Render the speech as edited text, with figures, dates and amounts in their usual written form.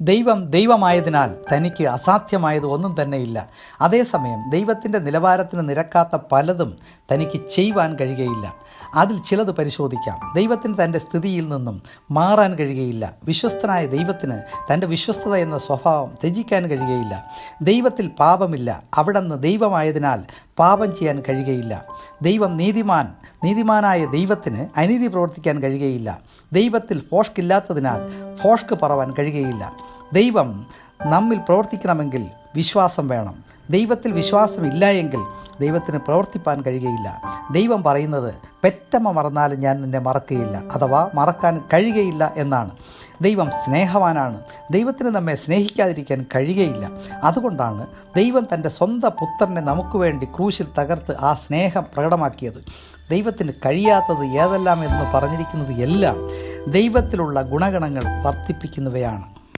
ദൈവം ദൈവമായതിനാൽ തനിക്ക് അസാധ്യമായത് ഒന്നും തന്നെയില്ല. അതേസമയം ദൈവത്തിൻ്റെ നിലവാരത്തിന് നിരക്കാത്ത പലതും തനിക്ക് ചെയ്യുവാൻ കഴിയുകയില്ല. അതിൽ ചിലത് പരിശോധിക്കാം. ദൈവത്തിന് തൻ്റെ സ്ഥിതിയിൽ നിന്നും മാറാൻ കഴിയുകയില്ല. വിശ്വസ്തനായ ദൈവത്തിന് തൻ്റെ വിശ്വസ്തത എന്ന സ്വഭാവം ത്യജിക്കാൻ കഴിയുകയില്ല. ദൈവത്തിൽ പാപമില്ല. അവിടുന്ന് ദൈവമായതിനാൽ പാപം ചെയ്യാൻ കഴിയുകയില്ല. ദൈവം നീതിമാനായ ദൈവത്തിന് അനീതി പ്രവർത്തിക്കാൻ കഴിയുകയില്ല. ദൈവത്തിൽ ഫോഷ്കില്ലാത്തതിനാൽ ഫോഷ്ക്ക് പറവാൻ കഴിയുകയില്ല. ദൈവം നമ്മിൽ പ്രവർത്തിക്കണമെങ്കിൽ വിശ്വാസം വേണം. ദൈവത്തിൽ വിശ്വാസമില്ല എങ്കിൽ ദൈവത്തിന് പ്രവർത്തിപ്പാൻ കഴിയുകയില്ല. ദൈവം പറയുന്നത് പെറ്റമ്മ മറന്നാലും ഞാൻ നിന്നെ മറക്കുകയില്ല, അഥവാ മറക്കാൻ കഴിയുകയില്ല എന്നാണ്. ദൈവം സ്നേഹവാനാണ്. ദൈവത്തിന് നമ്മെ സ്നേഹിക്കാതിരിക്കാൻ കഴിയുകയില്ല. അതുകൊണ്ടാണ് ദൈവം തൻ്റെ സ്വന്തം പുത്രനെ നമുക്ക് വേണ്ടി ക്രൂശിൽ തകർത്ത് ആ സ്നേഹം പ്രകടമാക്കിയത്. ദൈവത്തിന് കഴിയാത്തത് ഏതെല്ലാം എന്ന് പറഞ്ഞിരിക്കുന്നത് എല്ലാം ദൈവത്തിലുള്ള ഗുണഗണങ്ങൾ വർദ്ധിപ്പിക്കുന്നവയാണ്.